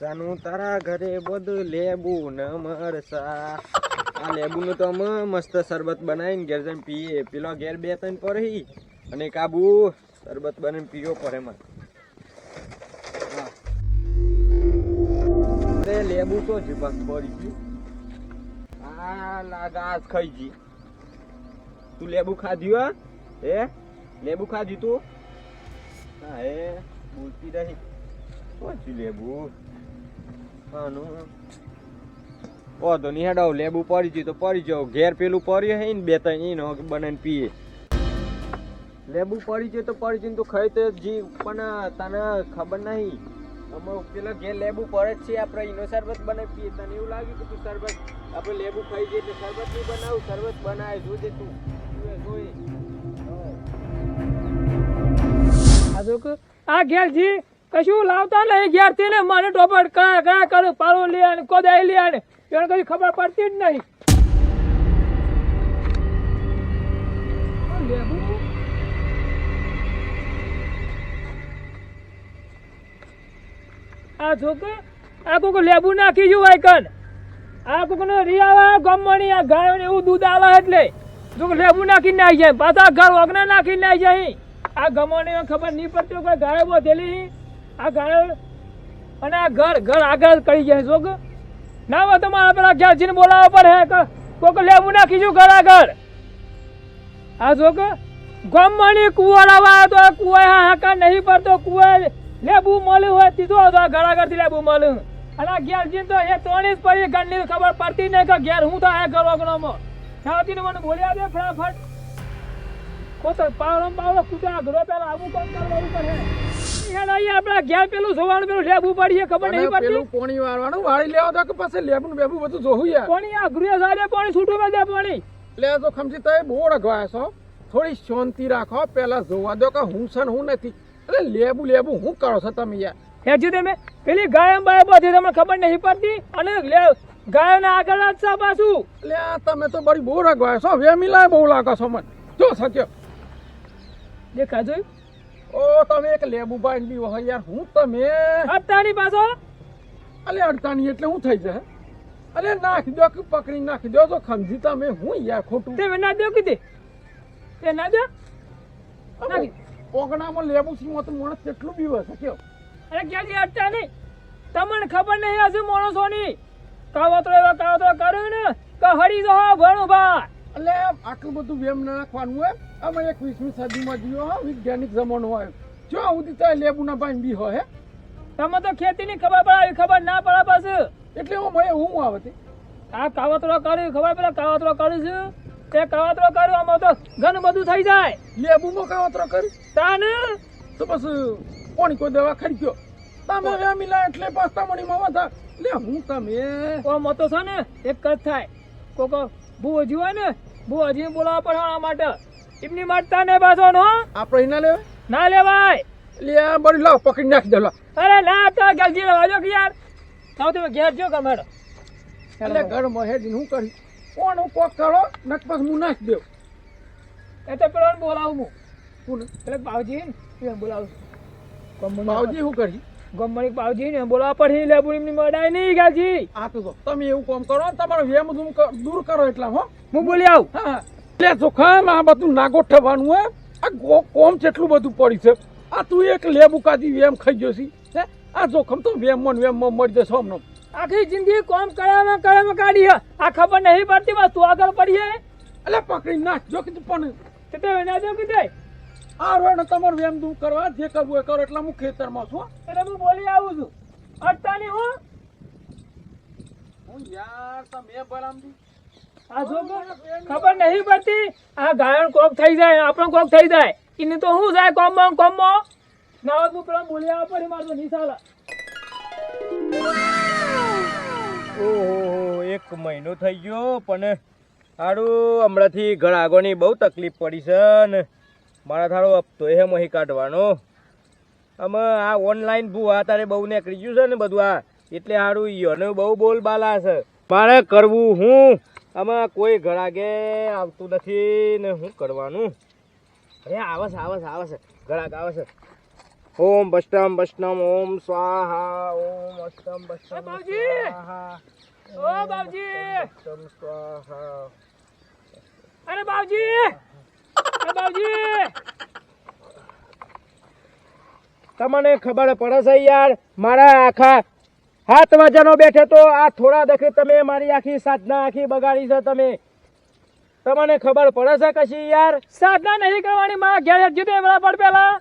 સાનું તારા ઘરે બધું લેબુ ને મરસા. આ લેબુ નું તો અમે મસ્ત શરબત બનાવીને ઘેર જઈને પીએ. પેલો ઘેર 2-3 પડી અને કાબુ શરબત બનાવીને પીવો પડે મને. લેબુ તો જ બસ પડી ગયું. આ લાગાસ ખાઈ ગઈ. તું લેબુ ખાધ્યું? હે લેબુ ખાધ્યું તું? હા હે બોલતી રહી. શું લેબુ? ઓ તો નિહાડો લેબુ પડી ગયું તો પડી જાવ. ઘેર પેલું પડ્યું હે ને 2-3 ઈનો બનાવીને પીએ. લેબુ પડી ગયું તો પડી ગયું તો ખાઈ તો જી, પણ તને ખબર નહીં અમે પેલા ઘેર લેબુ પડે જ છે. આપણે ઈનો શરબત બનાવી પીએ. તને એવું લાગ્યું કે તું શરબત આપણે લેબુ ખાઈ જઈએ એટલે શરબત નહીં બનાવું? શરબત બનાવે જોજે તું જોઈ. આ ઘેર જી કશું લાવતા નહીં ઘેર થી ને મને ટોપટ કયા કરું પાડો લે અને કોદાઈ લે અને એને કઈ ખબર પડતી જ નહીં. આ છોકરો આ કોઈ લેબુ નાખી જો કન આ કોઈ રિયાવા ગમણી આ ગાયો ને એવું દૂધ આવે એટલે જો લેબુ નાખીને આવી જાય પાછા ઘર વગના નાખીને આવી જાય. આ ગમણી ખબર નહીં પડતી કોઈ ગાયો બોધેલી આ ગાયો અને આ ઘર આગળ કરી જાય. જોક ના હોય તમારા પેલા ઘેરજીને બોલાવવા પડે કોઈક લેબુ નાખીશું ઘર આગળ. આ જોક ગમણી કુવા લાવવા તો કુવા હાકા નહીં પડતો. કુવા લેબુ મળ્યું હોય તીધો તો ઘર આગળથી લેબુ મળ્યું અને આ ઘેરજી તો એ તોણી જ પડી ઘરની ખબર પડતી નહીં કે ઘેર હું થાય ઘર વગણામાં છાવતીને મને બોલ્યા દે ફટાફટ. કોતો પાવડો કૂટા ઘરો પેલા આવું કામ કરવાનું પડે. આપડા ઘેર પેલું જોવાનું પેલું લેબુ પડીએ ખબર નહીં પડતી. પેલું પાણી વાળવાનું વાળી લેવા દો કે પછી લેબુ ને બેબુ બધું જોવું યાર. પાણી આ ગૃહ સાડે પાણી છૂટું માં દે પાણી. લે તો ખમજી તો બહુ રગવાય છો. થોડી શાંતિ રાખો. પેલા જોવા દો કે હું છે ને હું નથી. અરે લેબુ હું કરો છો તમે યાર? હેજી તમે પેલી ગાય બાય બધી તમને ખબર નહીં પડતી અને ગાય ને આગળ જ છે પાછું. લે તમે તો બડી બહુ રગવાય છો. વેમીલાય બહુ લાગો છો મને. જો શક્યો દેખા જોયું? ઓ તમે એક લેબુ બાઈન બી હોય યાર. હું તમે અડતાની પાછો અલે અડતાની એટલે હું થઈ જાય? અરે નાખી દો કે પકડી નાખી દો તો ખમજી તમે હું યાર ખોટું. તે ના દો કીધી તે ના દો નાખી ઓગણામાં લેબુ સીમાં તો માણસ કેટલું બીવે છે કયો? અરે ક્યાંથી અડતા નહીં તમને ખબર નહીં હશે માણસોની કાવતરો એવા કાવતરો કર્યું ને કે હરી જો ભણું ભાઈ. એટલે આટલું બધું વેમ ના નાખવાનું હોય. અમે 21મી સદીમાં જીવો વૈજ્ઞાનિક જમાનો હોય. જો સુધી તો લેબુ ના બાઈન બી હોય. તમે તો ખેતીની ખબર પડાવી ખબર ના પડે પાછું એટલે હું આવતી આ કાવતરો કર્યું ખબર પેલા કાવતરો કર્યું છે તે કાવતરો કર્યું આમાં તો ઘણું બધું થઈ જાય. લેબુમાં કાવતરો કરી તાને તો બસ કોણી કોઈ દવા ખરી ગયો તમે વેમીલા એટલે પાસ્તા મણીમાં વધા. લે હું તમે ઓમાં તો છે ને એક જ થાય કોકો ભુવજી હોય ને ભુવજીને બોલાવવા પડે માટે એમની મારતા ને પાછો નો આપણે ના લેવાય ના લેવાય. લે બડી લાવ પકડી નાખી દે. અરે ના તો ગલજી રહેવાજો કે યાર થાવ તમે ઘેર જો કમાડો એટલે ઘરમાં હેડી હું કરી કોણ હું કોક કરો નક પાસ હું નાખી દેવ. એ તો પેલો બોલાવું હું કોણ એટલે બાવજી ને બોલાવું બાવજી શું કરી ગમણી બાવજી ને બોલાવવા પડે લેબુ એમની મડાય નહીં ગલજી. આ તો તમે એવું કામ કરો તમારો વેમ દૂર કરો એટલા હો હું બોલી આવું. હા લે જોખમ આ બધું ના ગોઠવવાનું હોય. આ કોમ જેટલું બધું પડી છે. આ તું એક લેબુ કાઢી વેમ ખાઈ ગયો છી. આ જોખમ તો વેમમાં મળી જશે હમનો. આખી જિંદગી કોમ કરામાં કાઢી આ ખબર નહીં પડતી બસ તું આગળ પડીએ એટલે પકડી નાખજો કીધું પણ તે ના દો કીધે આ રોડ તમારું વેમ દૂર કરવા જે કરવું એ કરો. એટલે હું ખેતરમાં છું એટલે હું બોલી આવું છું અટતાની હું યાર તમે બરામજી આ જો ખબર નહીં પડતી આ ગાયન કોક થઈ જાય આપણો કોક થઈ જાય એને તો શું જાય કોમમાં ના તું પેલા બોલી આવ પડી મારતો નિશાલા. ઓહો 1 મહિનો થઈ ગયો પણ સારું હમણાંથી ઘર આગળની બહુ તકલીફ પડી છે ને મારા થાળો હપ્તો એ મહી કાઢવાનો. અમે આ ઓનલાઈન ભૂવા તારે બહુ નીકળી ગયું છે ને બધું આ એટલે સારું ઈયોને બહુ બોલબાલા છે. મારે કરવું હું આમાં કોઈ ઘર આગે આવતું નથી ને શું કરવાનું? અરે આવે છે ઘર આગે આવે છે. ઓમ બષ્ટમ બષ્ટમ ઓમ સ્વાહા ઓમ અષ્ટમ બષ્ટમ બાપજી! સ્વાહા ઓ બાપજી! બષ્ટમ સ્વાહા. અરે બાપજી! અરે બાપજી! તમને ખબર પડે છે યાર, મારા આખા 7 વાગ્યાનો બેઠે તો આ થોડા દખે તમે મારી આખી સાધના આખી બગાડી છે. તમને ખબર પડે છે કશી યાર? સાધના નહીં કરવાની માં ઘેર હેઠ જીતે એમના પડ પેલા.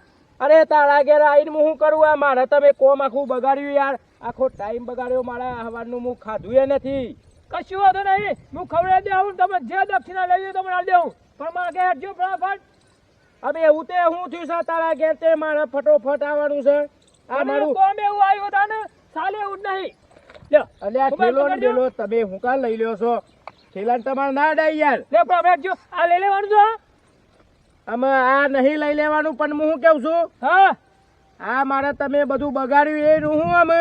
અરે તારા ઘેર આવીને હું કરું? આ મારે તમે કોમ આખું બગાડ્યું યાર, આખો ટાઈમ બગાડ્યો મારા. હવારનું હું ખાધું એ નથી. કશું વાંધો નહીં, હું ખવડાવી દેવું. તમે જે દક્ષિણા લઈ તમને આલી દેવું, પણ મારા ઘેર હેઠ જો ફટાફટ. હવે એવું તે હું થયું છે તારા ઘેર તે મારે ફટોફટ આવવાનું છે. આ મારું કોમ એવું આવ્યું હતા ને સાલે એવું જ નહીં. લ્યો અલ્યા મોબાઈલ ઠેલો ને પકડજો. ઠેલો તમે હું કા લઈ લ્યો છો? ઠેલાને તમારે ના ડાય યાર. લે પણ આપણે જો આ લઈ લેવાનું છે. અમે આ નહીં લઈ લેવાનું, પણ હું શું કેવું છું, હા આ મારે તમે બધું બગાડ્યું એ હું અમે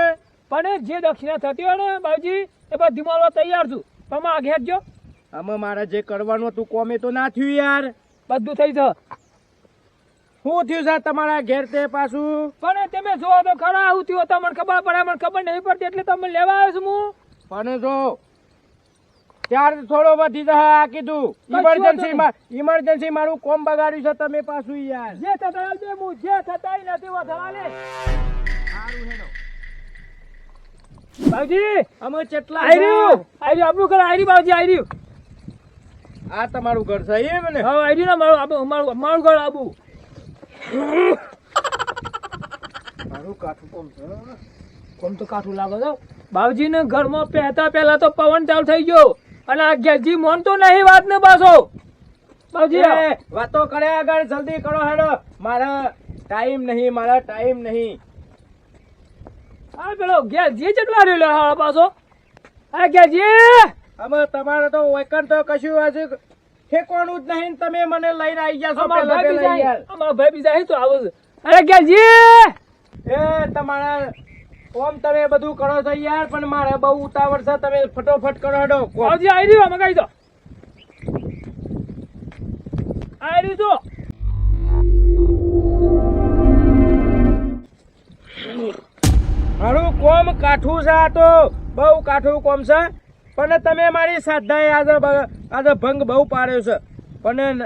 પણ જે દક્ષિણા થતી હોય ને બાબુજી એ બધી મારવા તૈયાર છું, પણ મારા ઘેર જો અમે મારે જે કરવાનું હતું કોમે તો ના થયું યાર. બધું થઈ જશે. શું થયું છે તમારા ઘેર તે પાછું? પણ તમે જોવો તો ખરા આવું થયું તમને ખબર પડે, મને ખબર નહીં પડતી એટલે તમને લેવા આવ્યો છું હું. પણ જો ચાર્જ થોડો વધી જશે આ કીધું. ઇમરજન્સી મારું કોમ બગાડ્યું છે તમે પાછું યાર. જે થતા આવજે, હું જે થતા નથી વધારા લે. બાબુજી અમે કેટલા આઈ રહ્યું આપણું ઘર આઈ રહ્યું બાબુજી આઈ રહ્યું. આ તમારું ઘર છે એમ ને? હા આઈ રહ્યું ને મારું ઘર આબુ. મારું કાઠું કોમ છે. કોમ તો કાઠું લાગે છે બાબુજી ને ઘરમાં પહેતા પહેલા તો પવન ચાલુ થઈ ગયો અને આ ઘેરજી મોનતો નહીં વાત ને પાછો. બાબુજી એ, વાતો કરે આગળ જલ્દી કરો હેડો. મારા ટાઈમ નહીં. હા પેલો ઘેરજી કેટલા રહ્યો હા પાછો. હા ઘેરજી હવે તમારે તો વૈકન તો કશું હજુ ઠેકવાનું જ નહીં ને તમે મને લઈને આવી ગયા છો અમારા પહેલા ભાઈ પહેલા બીજા યાર. અમારા ભાઈ બીજા અહીં તો આવું છે. અરે ઘેરજી એ તમારા કોમ તમે બધું કરો છો યાર, પણ મારે બહુ ઉતાવળ છે. તમે ફટોફટ કરો હેડો કોમ. બાબુજી આવી રહ્યું મગાઈ દો. આવી રહ્યું તો મારું કોમ કાઠું છે, આ તો બહુ કાઠું કોમ છે. પણ તમે મારી સાધાએ આજે ભંગ બહુ પાડ્યો છે. પણ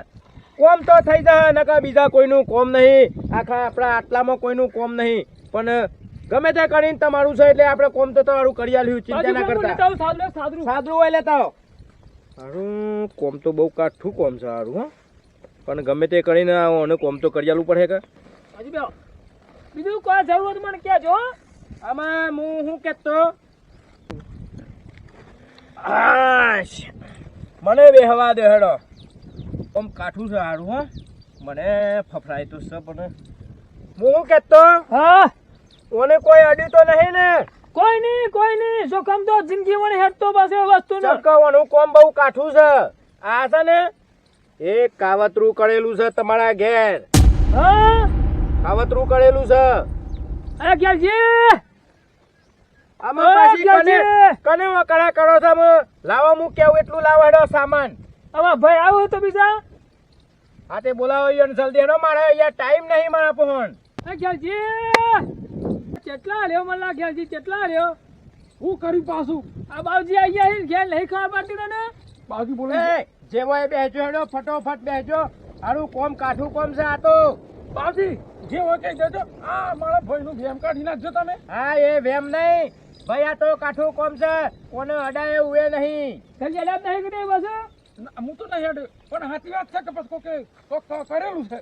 કોમ તો થઈ જાય નકા બીજા કોઈનું કોમ નહીં. આખા આપણા આટલામાં કોઈનું કોમ નહીં. પણ ગમે તે કરીને તમારું છે એટલે આપણે કોમ તો તમારું કરી આલ્યું. ચિંતા ના કરતા. સાદરું હોય લેતા આવો. મારું કોમ તો બહુ કાઠું કોમ છે સારું. હા પણ ગમે તે કરીને આને કોમ તો કરી આલવું પડે કે. હજી બેહો. બીજું કોઈ જરૂર મને કહેજો હો. આમાં હું શું કહેતો, આશ, મને બેહવા દે હેડો. આમ કાઠું છે સારું. હા મને ફફડાય તો છે, પણ હું શું કહેતો, હા ઓને કોઈ અડ્યું તો નહીં ને? કોઈ નહીં જોખમ તો જિંદગી મને હેઠતો બસ એ વસ્તુ ને. ચમકાવાનું કોમ બહુ કાઠું છે. આ છે ને એક કાવતરું કરેલું છે તમારા ઘેર. હા કાવતરું કરેલું છે. અરે ઘેરજી આમાં પાછી કને વકડા કરો છો? લાવો હું કેવું એટલું લાવો હેડો સામાન. આમાં ભાઈ આવું તો બીજા. હા તે બોલાવો યાર જલ્દી હેડો, મારે યાર ટાઈમ નહીં મારા ફોન. અરે ઘેરજી કેટલા રહ્યો મને લાગે ઘેરજી કેટલા રહ્યો. હું કરી પાછું આ બાબુજી આઈ ગયા છે, ઘેર નહીં ખબર પડતી તને. બાજુ બોલે એ જેવો એ બેહજો હેડો, ફટોફટ બેહજો. હારું કોમ કાઠું કોમ છે આ તો. બાજી જે હોય કઈ દેજો. આ મારા ભાઈનું ગેમ કાઢી નાખજો તમે. હા એ વેમ નહીં ભાઈ, આ તો કાઠું કોમ છે. કોને અડાય એવું એ નહીં. ઘેરજી અડાપ નહીં કરી બસ. હું તો નહીં હેડે, પણ સાચી વાત છે કે પછી કોક કરેલું છે.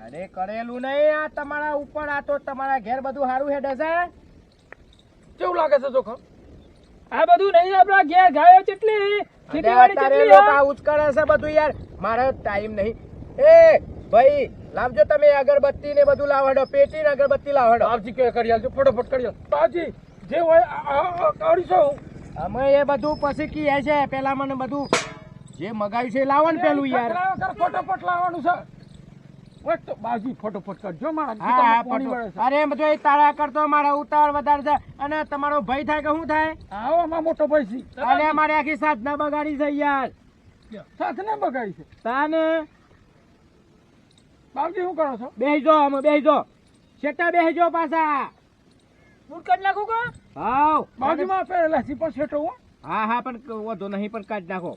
અરે કરેલું નહીં, આ તમારા ઉપર. આ તો તમારા ઘેર બધું સારું હેડે છે. કેવું લાગે છે જોખમ? આ બધું નહીં આપડા ઘેર ગાયો કેટલી ખેતીવાડી તારે કેટલી લોકો હા? આવું જ કરે છે બધું યાર. મારે ટાઈમ નહીં. એ ભાઈ લાવજો તમે અગરબત્તી ને બધું લાવડો. પેટી ને અગરબત્તી લાવડો. બાપજી કે કરી આલજો, ફટોફટ કરી આલ. બાપજી જે હોય કરીશું. અમે એ બધું પછી કીએ છે. પેલા મને બધું જે મગાવ્યું છે એ લાવો ને પેલું યાર. ફટોફટ લાવવાનું છે. ઓય તો બાજી ફટોફટ કરજો મારા હા ગીતામાં પાણી વળે છે. અરે બધું એ તારા કરતો મારા ઉતાર વધારે છે. અને તમારો ભાઈ થાય કે શું થાય? આવો માં મોટો ભાઈ છે. અને મારે આખી સાધના બગાડી છે યાર. સાથે ને બગાડી છે. તાને બાપજી શું કરો છો? બેસજો અમે બેસજો. શેટા બેહજો પાછા. બૂટ કાઢ નાખું કા? હાવ બાજુમાં પહેરેલા છે પણ શેઠો હો. હા હા પણ વધુ નહીં પણ કાઢ નાખો.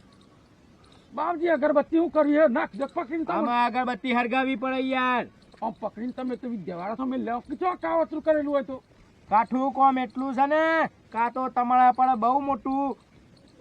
બાપજી અગરબત્તી હું કરી હે? નાખ દે પકડીને તમે. આમાં અગરબત્તી હરગાવી પડે યાર. આમ પકડીને તમે તો વિદ્યાવાળા તમે લેવો કે જો કાવતરું કરેલું હોય તો. કાઠું કોમ એટલું છે ને કા તો તમારા પણ બહુ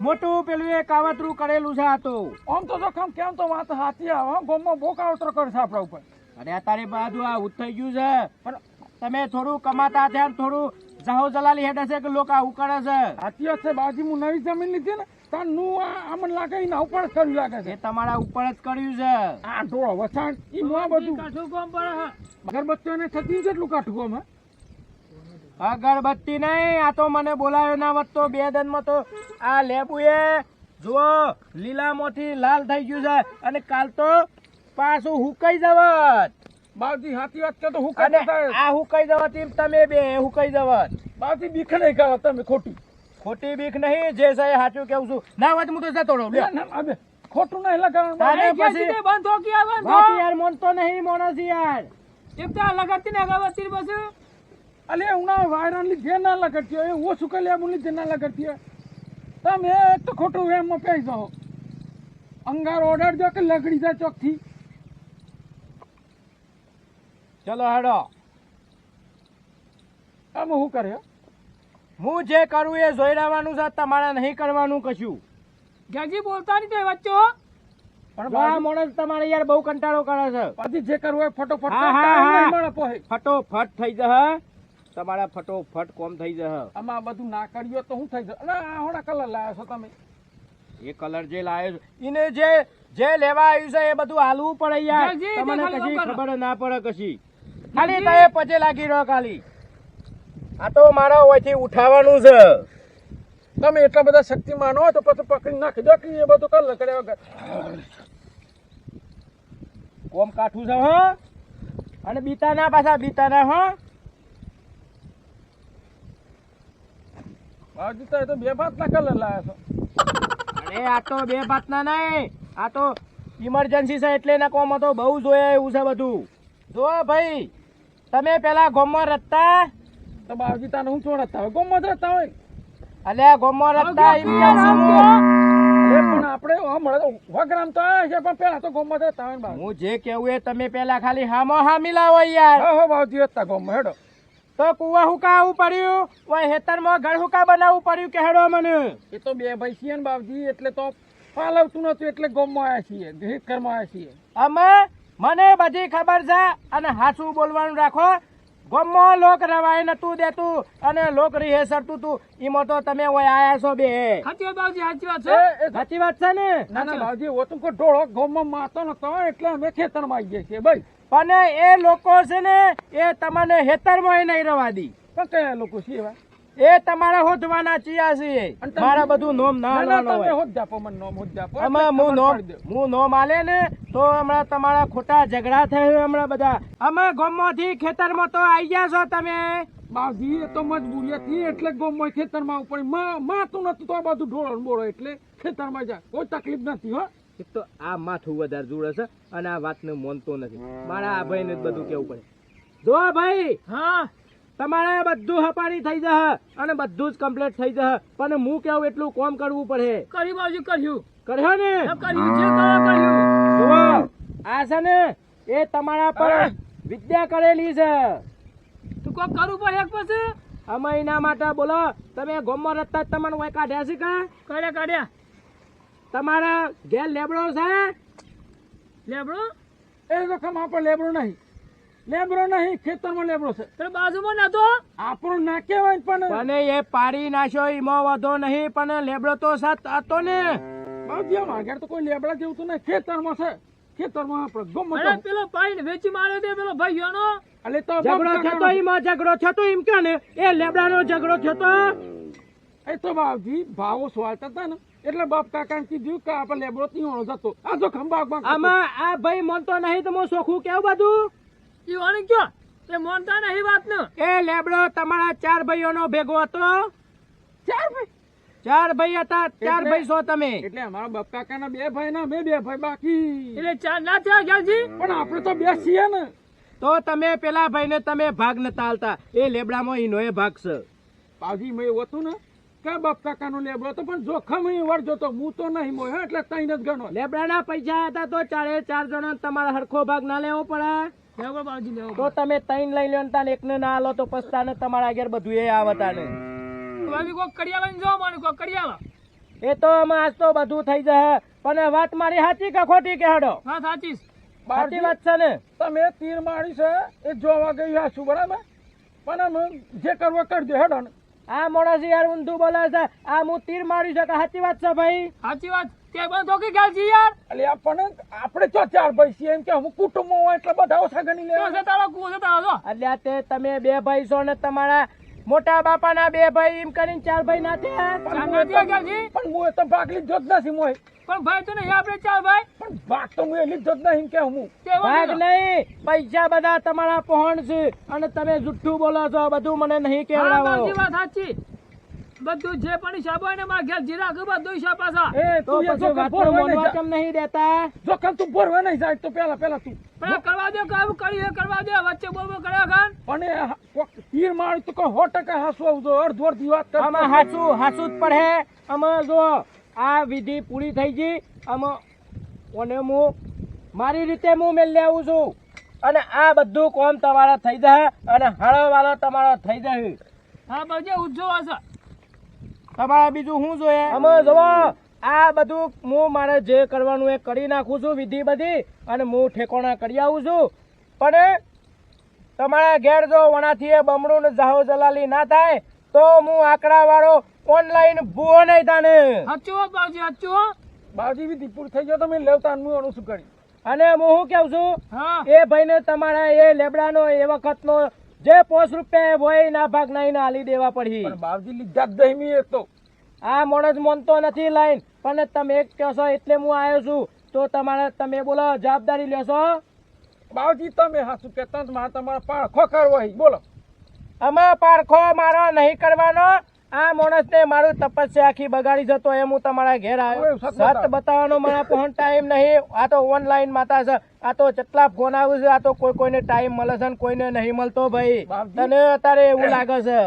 મોટું પેલું એ કાવતરું કરેલું છે આ તો. આમ તો જોખમ કેમ તો વાત સાચી આવે હો. ગામમાં બહુ કાવતરો કરે છે આપણા ઉપર. અરે અત્યારે બધું આ ઉઠ થઈ ગયું છે પણ તમે થોડું કમાતા થયા ને થોડું જાહો જલાલી હેડે છે કે લોકો આવું કરે છે. સાચી વાત છે બાજી હું નવી જમીન લીધી ને તારનું આ મને લાગે એના ઉપર જ કર્યું લાગે એ છે. તમારા ઉપર જ કર્યું છે. આ ઢોળો વસાણ ઈ માં બધું કાઠું કોમ પડે હે. અગરબત્તીઓને થતી કેટલું કાઠું કામ હે. અગરબત્તી નહીં આ તો મને બોલાયો ના વત તો 2 દનમાં તો આ લેબુએ જુઓ લીલામાંથી લાલ થઈ ગયું છે અને કાલ તો પાછું હુકાઈ જવત. બાજી સાચી વાત કે તો હું અને કરતા થાય. આ હુકાઈ જવત એમ તમે બે હુકાઈ જવત. બાજી બીક નહીં ગાવા તમે ખોટી. ખોટી બીક નહીં જે છે એ સાચું કેવું છું. ના વાત હું તો જતો રહું લ્યો. ના, ના, અબે, ખોટું નહીં લગાડવાનું. તારે એ ક્યાં પછી- સીધે બંધ થો કે આવન વાત થો? યાર મોનતો નહીં મોણસ યાર. એક તો આ લગાડતી ને અગરબત્તી બસ. અલે ઉના વાયરન લીધે ના લગાડતી હોય એ ઓછું કરી આવું લીધે ના લગાડતી હોય. તમે એક તો ખોટું વેમમાં પેઈ જાઓ. અંગાર ઓર્ડર દો કે લગડી જાય ચોકથી. ચલો હેડો આમાં શું કરે? હું જે કરું એ જોઈ રહેવાનું છે તમારે નહીં કરવાનું કશું. ગેજી બોલતા નહીં તે વચ્ચે હો. પણ જો આ માણસ તમારે યાર બહુ કંટાળો કરે છે. બાજી જે કરવું હોય ફટોફટ હા, હા, ટાઈમ હા. નહીં મળે પોહે. ફટોફટ થઈ જશે તમારા ફટોફટ કોમ થઈ જશે. આમાં બધું ના કર્યો તો શું થઈ જાય? અલા આ હોણા કલર લાવ્યા છો તમે. એ કલર જે લાવ્યો છે એને જે લેવા આવ્યું છે એ બધું હાલવું પડે યાર. જે તમને ખાલી કશી કામ કરો. ખબર ના પડે કશી. ખાલી તમે પજે લાગી રહ્યો ખાલી. આ તો મારા ઓયથી ઉઠાવવાનું છે. તમે એટલા બધા શક્તિમાન હો તો પછી પકડી નાખી દો કે એ બધું કલર કર્યા વગર. કોમ કાઠું છે હો અને બીતાના પાછા બીતાના હો. બાજી તો બે ભાતના કલર લાવ્યા છો. અરે આ તો બે ભાતના નહીં આ તો ઇમરજન્સી છે એટલે એના કોમ તો બહુ જોયા એવું છે બધું. જો ભાઈ તમે પેલા ગોમમાં રખતા તો બાજી તાને હું છોડતા હોય ગોમમાં જ રહેતા હોય. અલ્યા ગોમમાં રખતા એમ કહું છું હું. અરે પણ આપણે હમણાં વગરામ તો આવ્યા છે પણ પેલા તો ગોમમાં જ રહેતા હોય ને બાજી. હું જે કેવું એ તમે પેલા ખાલી હામો હા મિલાવો યાર. હો બાજી હતા ગોમમાં હેડો. તો કુવા હુકા આવું પડ્યું ઓય હેતરમાં ઘર હુકા બનાવવું પડ્યું કે હેડો મને. એ તો બે ભાઈ છીએ ને બાપજી એટલે તો પાલવતું નતું એટલે ગોમમાં આવ્યા છીએ ઘરમાં આવ્યા છીએ. અમે મને બધી ખબર છે અને હાચું બોલવાનું રાખો. ગોમમાં લોક રવાય નતું દેતું અને લોક રીહે સરતું તું એમાં તો તમે ઓય આયા છો બે. સાચી વાત બાબુજી, સાચી વાત એ, છે. એ, સાચી વાત છે ને. ના ના બાપજી ઓતું કો ઢોળો ગોમમાં માતો નતો એટલે અમે ખેતરમાં આવી ગયા છીએ ભાઈ. પણ એ લોકો છે ને એ તમને હેતરમાં નહીં રવા દી. પણ કયા લોકો છીએ એવા? એ તમારા હોદવાના ચિયા છે. અને તમે- મારા બધું નોમ ના ના, ના, લેવાનું તમે હોય. હોદ જાપો મને નોમ હોદ જાપો. આમાં એટલે હું ખબર નોમ પડી દે. હું નોમ આલે ને તો હમણાં તમારા ખોટા ઝઘડા થયા હમણાં બધા. અમે ગામમાંથી ખેતરમાં તો આવી ગયા છો તમે. બાપજી એ તો મજબૂરી હતી એટલે ગોમમાં ખેતરમાં ઉપર માતું નતું તો આ બધું ઢોળો ને બોળો એટલે ખેતરમાં જાય કોઈ તકલીફ નથી હો. એક તો આ માથું વધારે જોડે છે અને આ વાતને માનતો નથી. મારા આ ભાઈને જ બધું કેવું પડે. જો ભાઈ હા તમારે બધું હપારી થઈ જશે અને બધું જ કમ્પ્લીટ થઈ જશે પણ હું કેવું એટલું કામ કરવું પડે. કર્યું બાબુજી, કર્યું. કર્યો ને હા, કર્યું જે કરવા કર્યું. જુઓ આ છે ને એ તમારા પર વિદ્યા કરેલી છે. તું કોક કરવું પડે એક પછી. અમે એના માટે બોલો તમે ગામમાં રસ્તા જ તમને ઓય કાઢ્યા છે કા? કાઢ્યા તમારા ઘેર લેબડો છે? લેબડો એ રકમ આપણે લેબરો નહીં ખેતરમાં લેબરો છે. પેલો બાજુમાં નતો. આપણો ના કહેવાય પણ પણ એ પાડી નાખ્યો એમાં વધો નહીં પણ લેબડો તો સત હતો ને. બાપજી અમારા ઘેર તો કોઈ લેબડા જેવું તો નહીં ખેતરમાં છે. ખેતરમાં આપણે ગોમમાં અરે તો પેલો પાઈને વેચી માર્યો તે પેલો ભાઈ એનો. એટલે તો ઝઘડો થતો એમાં ઝઘડો થતો એમ કે ને એ લેબડાનો ઝઘડો થતો. એ તો બાપજી ભાવો સ્વાલતા હતા ને એટલે બાપ કાકાને કીધું કે આપણે લેબડો ત્યાં જતો આ જો ખંભા આમાં આ ભાઈ મનતો નહીં તો હું સોખું કેવું બધું. ઈ વાણી કયો એ મોનતા નહીં વાત ને. એ લેબડો તમારા 4 ભાઈઓનો ભેગો હતો. ચાર ભાઈ 4 ભાઈ હતા 4 એટલે- ભાઈ છો તમે. એટલે અમારા બાપ કાકાના 2 ભાઈ ના 2 ભાઈ બાકી એટલે ચાર ના થયા ગયાજી. પણ આપણે તો 2 છીએ ને તો તમે પેલા ભાઈને તમે ભાગ નતા આલતા એ લેબડામાં ઈનો એ ભાગ છે બાજી મેં એવું હતું ને કે બાપ કાકાનો લેબડો હતો પણ જોખમ વળજો તો હું તો નહીં મોય હો, એટલે તઈને જ ગણો. લેબડાના પૈસા હતા તો 4 જણા તમારે હરખો ભાગ ના લેવો પડે. લેવો બાવજી લેવો તો તમે 3 લઈ લ્યો ને તાને એકને ના આલો તો પસ્તાને તમારા આગળ બધું એ આવતા ને બાવજી કોક કડિયાલા ને જો મને કોક કડિયાલા એ તો આમાં આજ તો બધું થઈ જશે પણ વાત મારી સાચી કે ખોટી કે હેડો હા સાચી સાચી વાત છે ને તમે તીર મારી છે એ જોવા ગઈ હાશું બરાબર પણ અમે જે કરવો કરજો હેડો ને. આ માણસ યાર ઊંધું બોલે છે આ હું તીર મારી છે કે સાચી વાત છે ભાઈ સાચી વાત તે પણ તો કે ખ્યાલ છે યાર એટલે આપણે ચો 4 ભાઈ છીએ એમ કે હું કુટુંબ હોય એટલે બધા ઓછા ગણી તો લે. જતાળો કુ જતાળો જો એટલે તે તમે 2 ભાઈ છો ને તમારા મોટા બાપાના 2 ભાઈ એમ કરીને 4 ભાઈ ના થયા ચાર ના થયા ખ્યાલજી? પણ હું તો ભાગ લીધો જ નથી મોય પણ ભાઈ તો નહીં આપણે 4 ભાઈ પણ ભાગ તો હું લીધો જ નહીં કે હું તે ભાગ નહીં પૈસા બધા તમારા પહોંચ છે અને તમે જુઠ્ઠું બોલો છો બધું મને નહીં હા કહેવડાવો બાવજી વાત સાચી બધું જે પણ હિસાબ હોય ને મારા ઘેર જીરા કે બધું હિસાબ પાછા એ તો તું એ પછી જોખમ વાતનું ભરવા નહીં માનવા જા. કેમ નહીં દેતા જોખમ તું ભરવા નહીં જાય તો પેલા તું પણ કરવા દે કામ કરીએ કરવા દે વચ્ચે બોલ બોલ કર્યા ખાન પણ એ કોક તીર મારી તો કોઈ 100% હાસુ આવજો અડધી વાત કરતો. આમાં હાસું જ પડે આમાં જો આ વિધિ પૂરી થઈ ગઈ આમાં ઓને હું મારી રીતે હું મેલ આવું છું અને આ બધું કોમ તમારા થઈ જાય અને હાળો વાળો તમારો થઈ જાય હા બાવજી ઉજો હશે તમારે બીજું શું જોઈએ અમે જોવો આ બધું હું મારે જે કરવાનું એ કરી નાખું છું વિધિ બધી અને હું ઠેકોણા કરી આવું છું પણ તમારા ઘેર જો વણાથી એ બમણું ને જાહો જલાલી ના થાય તો હું આંકડા વાળો ઓનલાઈન ભૂવો નહીં તાને સાચું હો બાવજી સાચું હો બાજી વિધિ પૂરી થઈ ગયો તમે લેવતા હું એનું શું કરી અને હું શું કહું છું હા એ ભાઈને તમારા એ લેબડાનો એ વખતનો જે 5 રૂપિયા હોય ના ભાગ નહીં ના આલી દેવા પડી પણ બાવજી લીધા જ નહીં મેં એક તો આ માણસ માનતો નથી લાઈન પણ તમે એક કહો છો એટલે હું આવ્યો છું તો તમારે તમે બોલો જવાબદારી લેશો બાવજી તમે હાસુ કહેતા જ મારે તમારા પાળખો કરવો હોય બોલો. અમે પારખો મારો નહીં કરવાનો આ માણસને મારું તપસ્યા આખી બગાડી જતો એમ હું તમારા ઘેર આવ્યો ઓય, સત સત બતાવવાનો મને પણ ટાઈમ નહીં આ તો ઓનલાઈન માતા છે આ તો કેટલા ફોન આવે છે આ તો કોઈને ટાઈમ મળે છે ને કોઈને નહીં મળતો ભાઈ બાપજી. તને અત્યારે એવું લાગે છે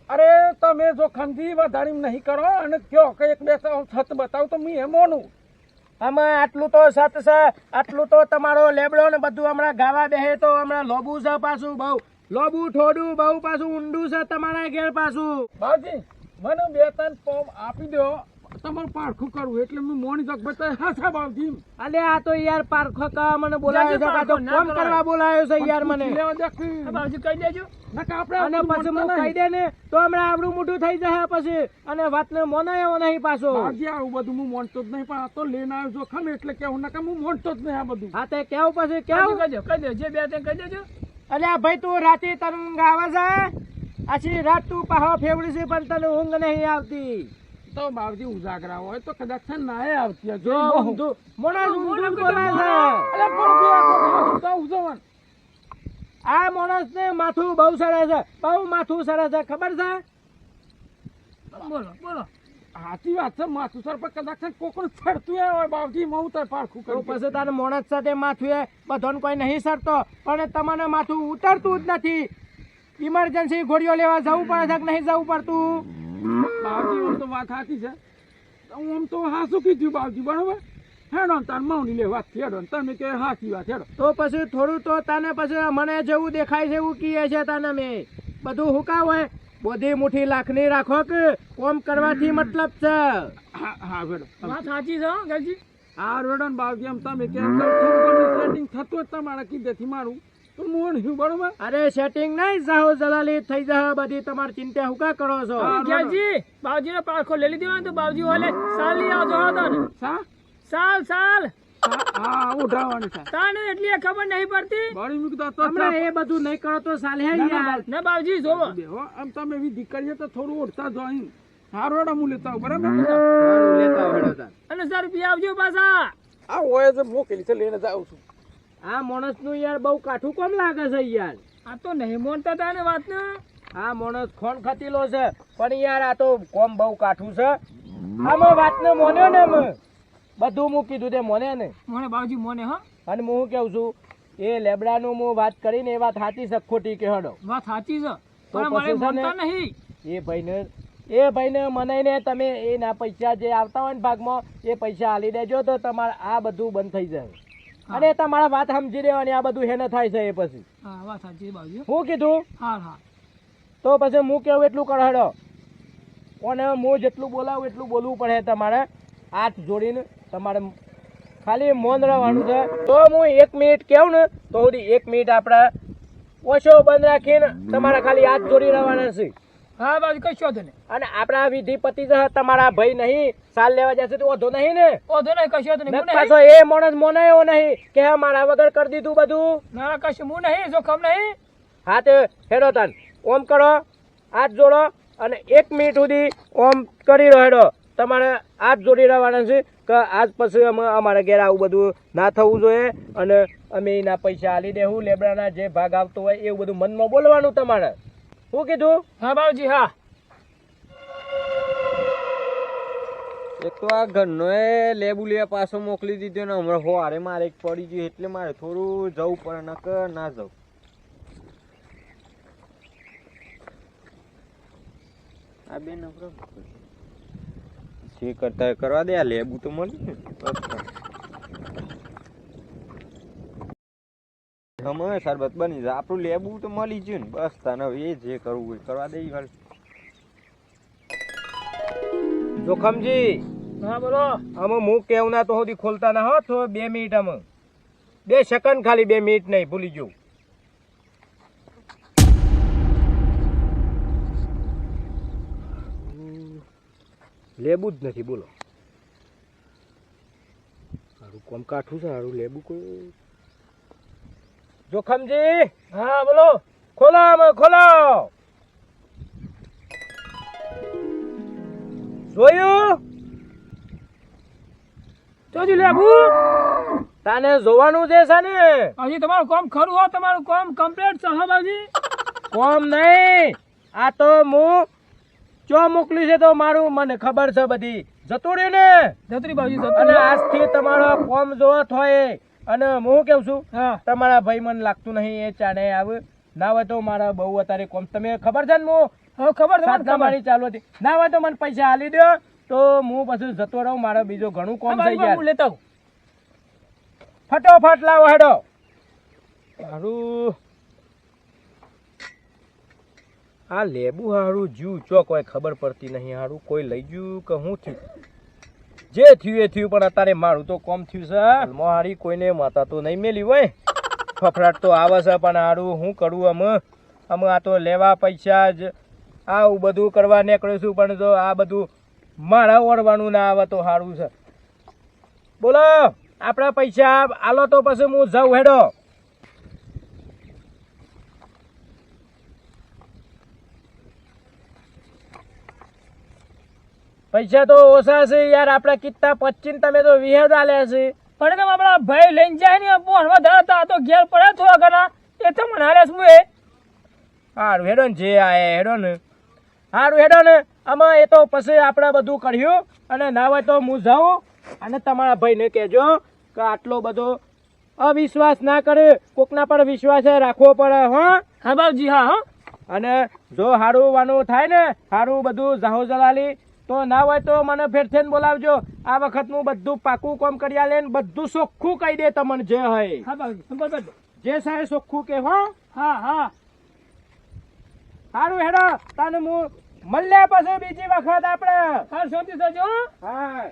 અરે તમે જો ખંડી વધારી નહીં કરો અને કયો કે એક બે છત બતાવ તો મેં મોનું અમે આટલું તો સત છે આટલું તો તમારો લેબડો ને બધું હમણાં ગાવા બેહે તો હમણાં લોબુ છે પાછું બહુ લોબુ થોડું બહુ પાછું ઊંડું છે તમારા ઘેર પાછું બાવજી મને 2-3 પોમ આપી દો તમારું પાળખું કરવું એટલે હું મોની જગ બતાવે હાસા બાવજી અલે આ તો યાર પારખો કા મને બોલાયો છે આ તો કોમ કરવા બોલાયો છે યાર મને લેવા દેખી હા, બાવજી કહી દેજો નકા આપણે અને પછી હું કહી દે ને તો હમણાં આવડું મોટું થઈ જશે પછી અને વાતને મોનાયો નહીં પાછો બાવજી આવું બધું હું મોનતો જ નહીં પણ આ તો લઈને આવ્યો જોખમ એટલે કેવું નકા હું મોનતો જ નહીં આ બધું હા તે કેવું પછી કેવું કેવું કહી દેજો જે બે તે કહી દેજો અલે આ ભાઈ તું રાતે તરંગ આવે છે આછી રાત તું પાહો ફેવડી છે પણ તને ઊંઘ નહીં આવતી તો બાવજી ઉજાગરા હોય તો કદાચ છે નાય આવતી હશે. જો ઊંધું મોણા ઊંધું બોલે છે અરે પણ બે આખો હાસુ તો ઉજવણ આ માણસને માથું બહુ સડે છે બહુ માથું સડે છે ખબર છે બોલો બોલો સાચી વાત છે માથું સર પર કદાચ છે કોકનું છડતું હોય બાવજી મઉ તો પાળખું તો કરી પછી તારે માણસ સાથે માથું એ બધાને કોઈ નહીં સરતો પણ તમને માથું ઉતરતું જ નથી ઇમરજન્સી ગોળીઓ લેવા જવું પડે છે કે નહીં જવું પડતું બાવજી આમ તો વાત સાચી છે હું આમ તો હાસું કીધું બાવજી બરોબર હેડો તાર મૌની લે વાત હેડો તમે કે સાચી વાત હેડો તો પછી થોડું તો તને પછી મને જેવું દેખાય છે એવું કીએ છે તને મેં બધું હુકા હોય બધી મુઠ્ઠી લાખની રાખો કે કોમ કરવાથી મતલબ છે હા હા હેડો વાત સાચી છે હો ગલજી હા હેડો ને બાવજી આમ તમે કે થોડું સેટિંગ થતું જ તમારા કીધેથી મારું તો મોણ છું બરોબર અરે સેટિંગ નહીં જાહો જલાલી થઈ જા બધી તમારી ચિંતા હુકા કરો છો હા. ગલજી બાવજીને પાળખો લઈ લીધી હોય ને તો બાવજી ઓલે સાલ લઈ આવજો હા તને સા સાલ સાલ હા ઉઠાવવાની છે તાને એટલી એ ખબર નહીં પડતી બળી મૂકતા તો હમણાં એ બધું નહીં કરો તો સાલે યાર ને બાવજી જોવો દેવો આમ તમે વિધિ કરીએ તો થોડું ઓળતા જોઈ હારો હેડો હું લેતા આવું બરાબર સારું, લેતા આવડો તાર. અને 100 રૂપિયા આવજો પાછા આ હોય છે મોકલી છે લઈને જાઉં છું આ માણસ નું યાર બહુ કાઠું કોમ લાગે છે યાર આ તો નહીં મોનતા તાને વાત ને આ માણસ ખોન ખતીલો છે પણ યાર આ તો કોમ બહુ કાઠું છે આમાં વાતને મોન્યો ને બધું મૂકી દીધું તે મોને ને મોને બાવજી મોને હા અને હું કેવું છું એ લેબડાનું હું વાત કરીને એ વાત સાચી છે ખોટી કે હડો વાત સાચી છે તો પણ મારે પછી છે ને- મળતા નહીં. એ ભાઈને મનાઈને તમે એના પૈસા જે આવતા હોય ને ભાગમાં એ પૈસા આલી દેજો તો તમારે આ બધું બંધ થઈ જાય હા. અને તમારા વાત સમજી લેવાની આ બધું હેને થાય છે એ પછી હા વાત સાચી છે બાબુજી. હું કીધું હા હા તો પછી હું કેવું એટલું કર હેડો અને હું જેટલું બોલાવું એટલું બોલવું પડે તમારે હાથ જોડીને તમારે ખાલી મૌન રહેવાનું છે તો હું 1 મિનિટ કહું ને તો સુધી 1 મિનિટ આપણે ઓછો બંધ રાખીને તમારે ખાલી હાથ જોડી રહેવાના છે હા બાબુજી કશો વાંધો નહીં. અને આપણા વિધિ પતિ છે તમારા ભાઈ નહીં સાલ લેવા જશે તો વાંધો નહીં ને વાંધો નહીં કશો વાંધો નહીં. હું નહીં. પાછો એ માણસ મોનાયો નહીં કે હા મારા વગર કરી દીધું બધું ના ના કશું હું નહીં જોખમ નહીં. હા તે હેડો તાન ઓમ કરો હાથ જોડો અને 1 મિનિટ સુધી ઓમ કરી રહ્યો હેડો તમારે હાથ જોડી રહેવાના છે કે આજ પછી અમે અમારા ઘેર આવું બધું ના થવું જોઈએ અને અમે એના પૈસા આલી દેવું લેબડાના જે ભાગ આવતો હોય એવું બધું મનમાં બોલવાનું તમારે શું કીધું હા બાબુજી હા. એક તો આ ઘરનો એ લેબુ લેવા પાછો મોકલી દીધો ને હમણાં હોવારે મારે એક પડી ગયું એટલે મારે થોડું જવું પડે નકર ના જવું. આ બે નંબર જે કરતા હોય કરવા દે આ લેબુ તો મળી ને અમે શરબત બની જાય આપણું લેબુ તો મળી ગયું ને બસ તને હવે એ જે કરવું હોય કરવા દે ઈ જોખમજી હા બોલો. અમે હું કેવું ના તો સુધી ખોલતા ના હો તો 2 મિનિટ અમે 2 સેકન્ડ ખાલી 2 મિનિટ નહીં ભૂલી જવું લેબુ જ નથી બોલો સારું કોમ કાઠું છે સારું લેબુ કોઈ જોખમજી હા બોલો. ખોલો અમે ખોલો જોયું જોજી લેબુ. તાને જોવાનું છે ને હજી તમારું કામ ખરું હોય તમારું કામ કમ્પ્લીટ છે હા બાબુજી. કોમ નહીં આ તો હું ચો મોકલ્યું છે તો મારું મને ખબર છે બધી જતું રહ્યું ને જતરી બાબુજી અને જતરી. આજથી તમારો કોમ જોવો થોય અને હું કેવું છું હા તમારા ભાઈ મને લાગતું નહીં એ ચાને આવે ના હોય તો મારા બહુ અત્યારે કોમ તમે ખબર છે ને હું હવે ખબર છે મને સાધના ખબર. મારી ચાલુ હતી ના હોય તો મને પૈસા આલી દો તો હું પછી જતો રહું મારે બીજો ઘણું કોમ હા, થઈ બાબુજી, હું જાય લેતા આવું. ફટોફટ લાવો હેડો હારું આ લેબુ હારું જ્યું ચો કોઈ ખબર પડતી નહીં હારું કોઈ લઈ ગયું કે હું થયું જે થયું એ થયું પણ અત્યારે મારું તો કોમ થયું છે હારી કોઈને માતા તો નહીં મેલી હોય ફફડાટ તો આવે છે પણ હારું હું કરું અમે આ તો લેવા પૈસા જ આવું બધું કરવા નીકળ્યો છું પણ જો આ બધું મારા ઓળવાનું ના આવે તો સારું છે બોલો આપણા પૈસા આલો તો પછી હું જાઉં હેડો પૈસા તો ઓછા છે યાર આપડા કિત્તા 25 તમે તો 20 આલ્યા છે પણ તમે આપણા ભાઈ લઈને જાય ને ફોન વધારે હતા તો ઘેર પડ્યા થોડા ઘણા એ તો મને હારે શું એ સારું હેડો ને જે આયા હેડો ને સારું હેડો ને આમાં એ તો પછી આપણે બધું કર્યું અને ના હોય તો હું જાઉં અને તમારા ભાઈને કહેજો કે આટલો બધો અવિશ્વાસ ના કરે કોકના પર વિશ્વાસ રાખવો પડે હો હા બાબુજી હા હા. અને જો સારું વાનું થાય ને સારું બધું જાહો જલાલી તો ના હોય તો મને ફેર થઈને બોલાવજો આ વખત હું બધું પાકું કામ કરી આલે ને બધું ચોખ્ખું કહી દે તમને જે હોય હા બાબુજી સંપર્ક કરજો. જે સાહેબ ચોખ્ખું કે હો હા હા સારું હેડો તને હું મળ્યા પછી બીજી વખત આપણે હા શાંતિ થજો હો. હા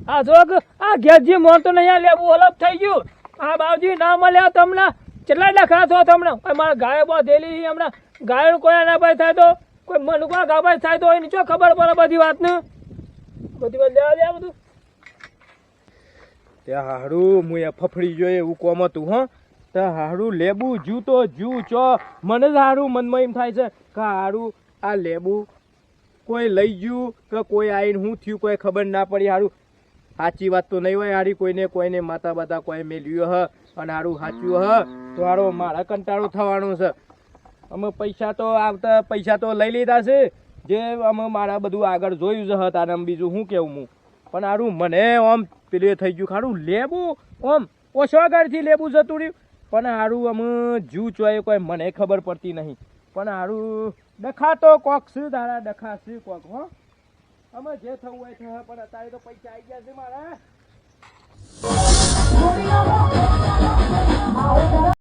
આ જો કે આ ઘેરજી મોન તો નહીં લેવું અલગ થઈ ગયું આ બાબુજી ના મળ્યા તમને કેટલા ડખા થો તમને કોઈ મારા ગાય બાંધેલી હમણાં ગાયનું કોઈ ના ભાઈ થાય તો કોઈ મનુકા ગાભાઈ થાય તો એની ચો ખબર પડે બધી વાતને બધી વાત લેવા દે બધું ત્યાં હારું હું એ ફફડી જોઈએ એવું કોમ હતું હો તો હારું લેબુ જુ તો જુ ચો મને જ હારું મનમાં એમ થાય છે કે હારું આ લેબુ કોઈ લઈ ગયું કે કોઈ આવીને શું થયું કોઈ ખબર ના પડી હારું સાચી વાત તો નહીં હોય હારી કોઈને માતા બાતા કોઈ મેલ્યું હ અને હારું સાચું હ તો હારો મારા કંટાળો થવાનો છે અમે પૈસા તો આવતા પૈસા તો લઈ લીધા છે જે અમે મારા બધું આગળ જોયું છે તારે આમ બીજું શું કેવું હું પણ હારું મને આમ પેલે થઈ ગયું ખારું લેબુ આમ ઓછો આગળથી લેબુ જતું રહ્યું પણ હારું અમે જુ ચોય કોઈ મને ખબર પડતી નહીં પણ હારું ડખા તો કોક શું તારા ડખા શું કોક હો અમે જે થવું હોય થશે પણ અત્યારે તો પૈસા આવી ગયા છે મારા